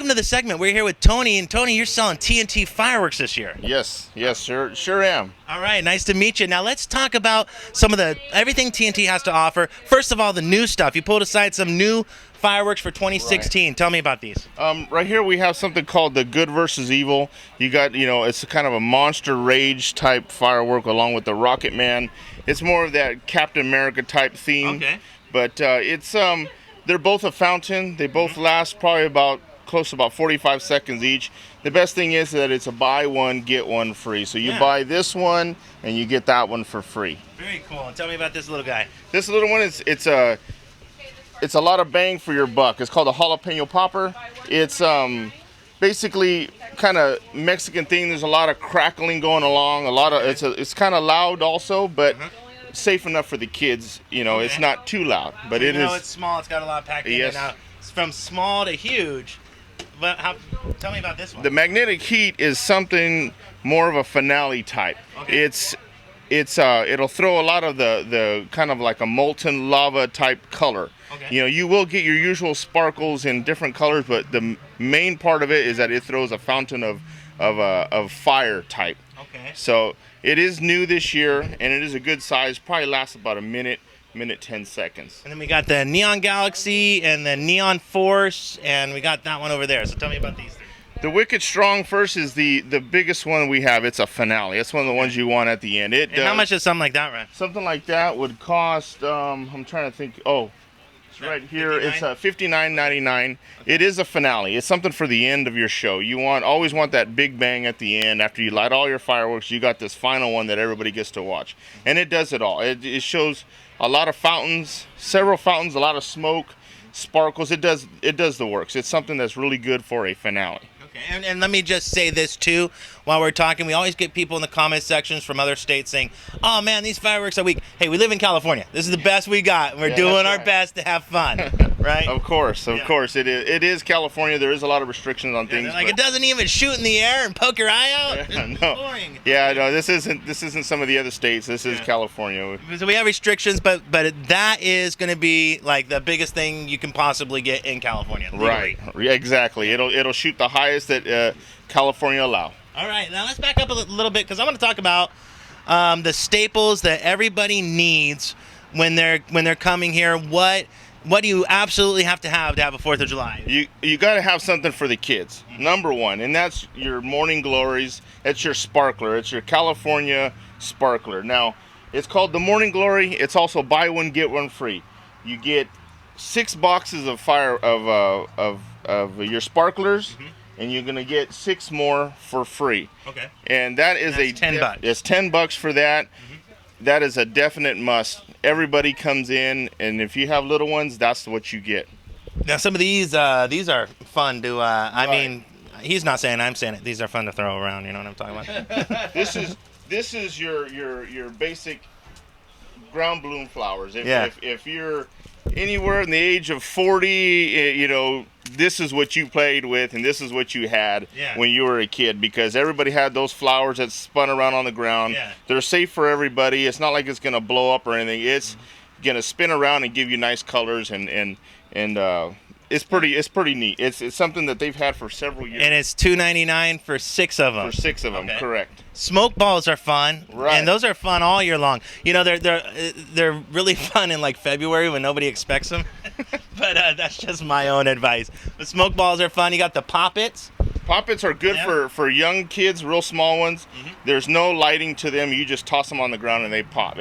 welcome to the segment. We're here with Tony, and Tony, you're selling TNT Fireworks this year. Yes, sure am. All right, nice to meet you. Now let's talk about some of the everything TNT has to offer. First of all, the new stuff. You pulled aside some new fireworks for 2016. Right. Tell me about these. Right here we have something called the Good versus Evil. You got, it's kind of a Monster Rage type firework along with the Rocket Man. It's more of that Captain America type theme. Okay. But they're both a fountain. They both last probably close to about 45 seconds each. The best thing is that it's a buy one, get one free. So you buy this one and you get that one for free. Very cool. And tell me about this little guy. This little one it's a lot of bang for your buck. It's called a jalapeno popper. It's basically kind of Mexican thing. There's a lot of crackling going along. It's kind of loud also, but safe enough for the kids. It's not too loud, but it is. It's small. It's got a lot packed in it now. It's from small to huge. But tell me about this one. The magnetic heat is something more of a finale type. Okay. It'll throw a lot of the kind of like a molten lava type color. Okay. You will get your usual sparkles in different colors, but the main part of it is that it throws a fountain of fire type. Okay. So it is new this year, and it is a good size. Probably lasts about a minute 10 seconds. And then we got the Neon Galaxy and the Neon Force, and we got that one over there. So tell me about these things. The Wicked Strong First is the biggest one we have. It's a finale. It's one of the ones you want at the end. And how much does something like that run? Something like that would cost, I'm trying to think, it's right here. 59? It's $59.99. Okay. It is a finale. It's something for the end of your show. You always want that big bang at the end. After you light all your fireworks, you got this final one that everybody gets to watch. And it does it all. It shows a lot of fountains, several fountains, a lot of smoke, sparkles. It does the works. It's something that's really good for a finale. Okay, and let me just say this too while we're talking. We always get people in the comment sections from other states saying, oh man, these fireworks are weak. Hey, we live in California. This is the best we got. We're doing our best to have fun, right? Of course. It is California. There is a lot of restrictions on things. It doesn't even shoot in the air and poke your eye out. No. Boring. Yeah, no, this isn't some of the other states. This is California. So we have restrictions, but that is going to be like the biggest thing you can possibly get in California. Legally. Right. Exactly. It'll shoot the highest that California allow. All right, now let's back up a little bit because I want to talk about the staples that everybody needs when they're coming here. What do you absolutely have to have a 4th of July? You got to have something for the kids. Number one, and that's your Morning Glories. It's your sparkler. It's your California sparkler. Now, it's called the Morning Glory. It's also buy one get one free. You get 6 boxes of of your sparklers. Mm-hmm. And you're gonna get 6 more for free. Okay. And that is $10. It's $10 for that. Mm-hmm. That is a definite must. Everybody comes in, and if you have little ones, that's what you get. Now some of these are fun to. I mean, he's not saying, I'm saying it. These are fun to throw around. You know what I'm talking about? This is your basic ground bloom flowers. If you're anywhere in the age of 40, this is what you played with and this is what you had when you were a kid, because everybody had those flowers that spun around on the ground. They're safe for everybody. It's not like it's going to blow up or anything. It's going to spin around and give you nice colors, and it's pretty neat. It's something that they've had for several years. And it's $2.99 for 6 of them. For 6 of them, correct. Smoke balls are fun, right? And those are fun all year long. They're really fun in like February when nobody expects them. But that's just my own advice. The smoke balls are fun. You got the poppets. Poppets are good for young kids, real small ones. Mm-hmm. There's no lighting to them. You just toss them on the ground and they pop.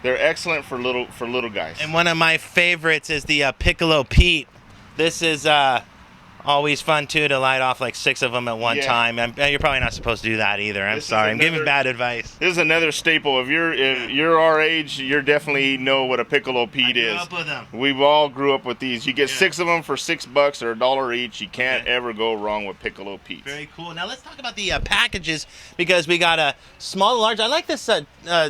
They're excellent for little guys. And one of my favorites is the Piccolo Pete. This is always fun too, to light off like 6 of them at one time. You're probably not supposed to do that either. I'm sorry. I'm giving bad advice. This is another staple. If you're our age, you definitely know what a Piccolo Pete is. I grew up with them. We've all grew up with these. You get 6 of them for $6 or $1 each. You can't ever go wrong with Piccolo Petes. Very cool. Now let's talk about the packages, because we got a small, large. I like this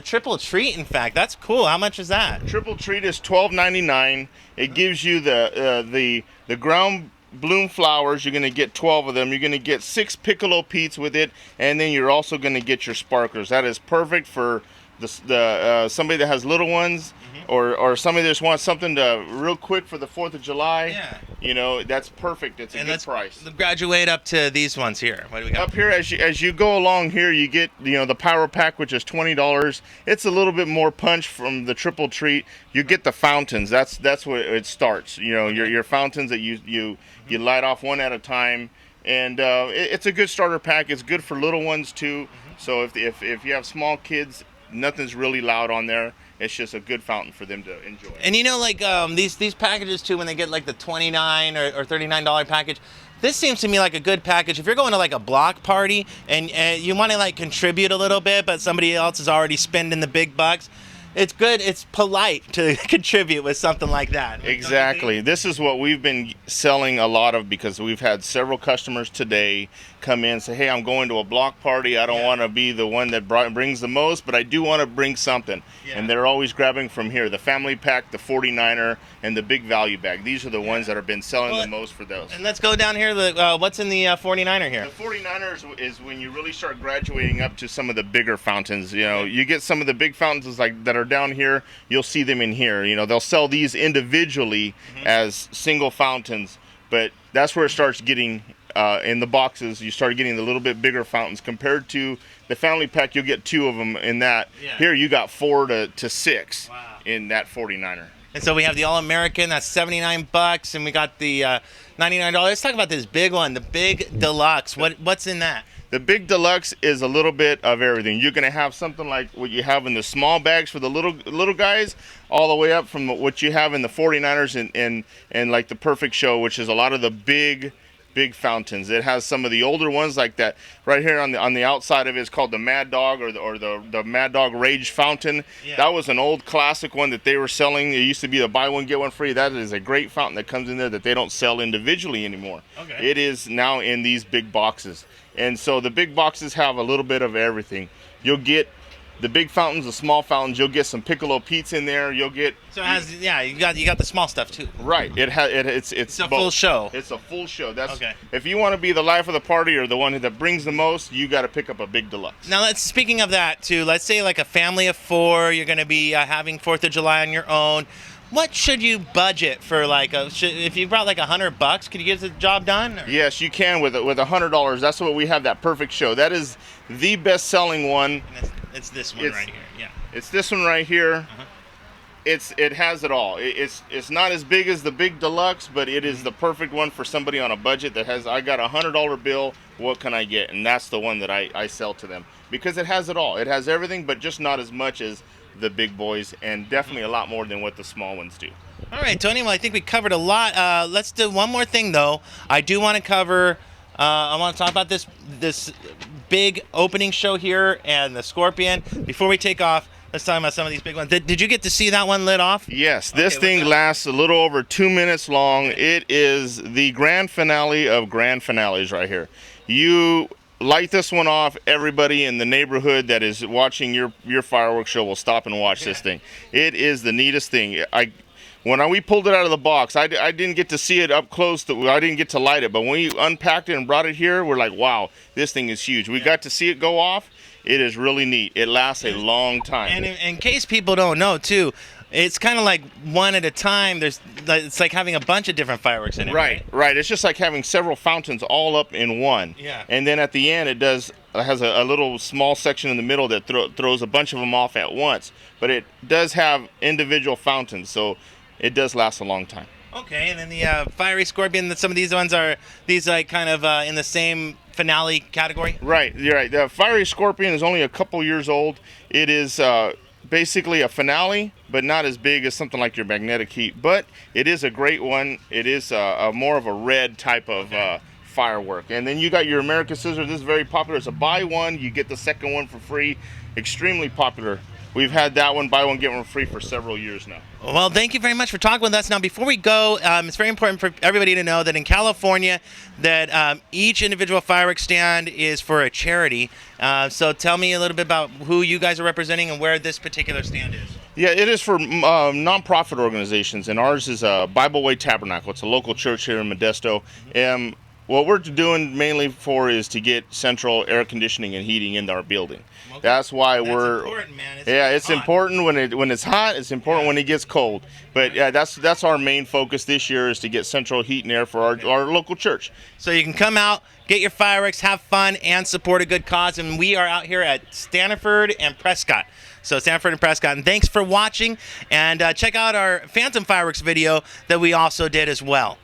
triple treat. In fact, that's cool. How much is that? Triple treat is $12.99. It gives you the ground bloom flowers. You're going to get 12 of them. You're going to get 6 Piccolo Petes with it, and then you're also going to get your sparklers. That is perfect for the somebody that has little ones, or somebody just wants something to real quick for the 4th of July. Yeah. You know, that's perfect. It's a good price. Let's graduate up to these ones here. What do we got? Up here, as you go along here, you get, you know, the Power Pack, which is $20. It's a little bit more punch from the triple treat. You get the fountains. That's where it starts. You know, your fountains that you light off one at a time, and it's a good starter pack. It's good for little ones too. So if you have small kids, nothing's really loud on there. It's just a good fountain for them to enjoy. And you know, like these packages too, when they get like the $29 or $39 package, this seems to me like a good package. If you're going to like a block party and you want to like contribute a little bit, but somebody else is already spending the big bucks, it's good. It's polite to contribute with something like that. Exactly. This is what we've been selling a lot of, because we've had several customers today come in and say, hey, I'm going to a block party. I don't want to be the one that brings the most, but I do want to bring something. Yeah. And they're always grabbing from here. The family pack, the 49er, and the big value bag. These are the ones that have been selling the most for those. And let's go down here. What's in the 49er here? The 49ers is when you really start graduating up to some of the bigger fountains. You know, you get some of the big fountains like that are down here. You'll see them in here. You know, they'll sell these individually as single fountains, but that's where it starts getting in the boxes. You start getting the little bit bigger fountains compared to the family pack. You'll get 2 of them in that. Here you got 4 to 6 in that 49er. And so we have the All-American, that's $79, and we got the $99. Let's talk about this big one, the Big Deluxe. What's in that? The Big Deluxe is a little bit of everything. You're going to have something like what you have in the small bags for the little guys, all the way up from what you have in the 49ers and like the Perfect Show, which is a lot of the big fountains. It has some of the older ones like that right here on the outside of it is called the Mad Dog or the Mad Dog Rage Fountain. That was an old classic one that they were selling. It used to be the buy one get one free. That is a great fountain that comes in there that they don't sell individually anymore. It is now in these big boxes. And so the big boxes have a little bit of everything. You'll get the big fountains, the small fountains. You'll get some Piccolo Pete's in there. You'll get you got the small stuff too. Right. It's a full show. It's a full show. That's if you want to be the life of the party or the one that brings the most, you got to pick up a Big Deluxe. Now speaking of that too, let's say like a family of 4, you're going to be having 4th of July on your own. What should you budget for? Like if you brought like $100, could you get the job done? Or? Yes, you can with $100. That's what we have. That Perfect Show. That is the best-selling one. It's this one right here. Yeah. It's this one right here. It has it all. It's not as big as the Big Deluxe, but it is the perfect one for somebody on a budget that has. I got $100 bill. What can I get? And that's the one that I sell to them because it has it all. It has everything, but just not as much as the big boys, and definitely a lot more than what the small ones do. All right, Tony. Well, I think we covered a lot. Let's do one more thing, though. I do want to cover. I want to talk about this big opening show here and the Scorpion. Before we take off, let's talk about some of these big ones. Did you get to see that one lit off? Yes. This thing lasts a little over 2 minutes long. It is the grand finale of grand finales right here. You light this one off, everybody in the neighborhood that is watching your fireworks show will stop and watch this thing. It is the neatest thing. When we pulled it out of the box, I didn't get to see it up close. I didn't get to light it, but when we unpacked it and brought it here, we're like, wow, this thing is huge. We got to see it go off. It is really neat. It lasts a long time. And in case people don't know, too, it's kind of like one at a time. It's like having a bunch of different fireworks in it. Right. It's just like having several fountains all up in one. Yeah. And then at the end, it has a little small section in the middle that throws a bunch of them off at once. But it does have individual fountains, so it does last a long time. Okay, and then the Fiery Scorpion. Some of these ones are like kind of in the same finale category. Right. You're right. The Fiery Scorpion is only a couple years old. It is basically a finale, but not as big as something like your Magnetic Heat. But it is a great one. It is a more of a red type of firework. And then you got your American Scissor. This is very popular. It's a buy one, you get the second one for free. Extremely popular. We've had that one, buy one, get one free for several years now. Well, thank you very much for talking with us. Now, before we go, it's very important for everybody to know that in California, that each individual fireworks stand is for a charity. So tell me a little bit about who you guys are representing and where this particular stand is. Yeah, it is for nonprofit organizations, and ours is Bible Way Tabernacle. It's a local church here in Modesto. What we're doing mainly for is to get central air conditioning and heating in our building. Okay. That's why That's we're important, man. it's hot. important when it's hot. It's important when it gets cold. But yeah, that's our main focus this year is to get central heat and air for our local church. So you can come out, get your fireworks, have fun, and support a good cause. And we are out here at Stanford and Prescott. So Stanford and Prescott. And thanks for watching. And check out our Phantom Fireworks video that we also did as well.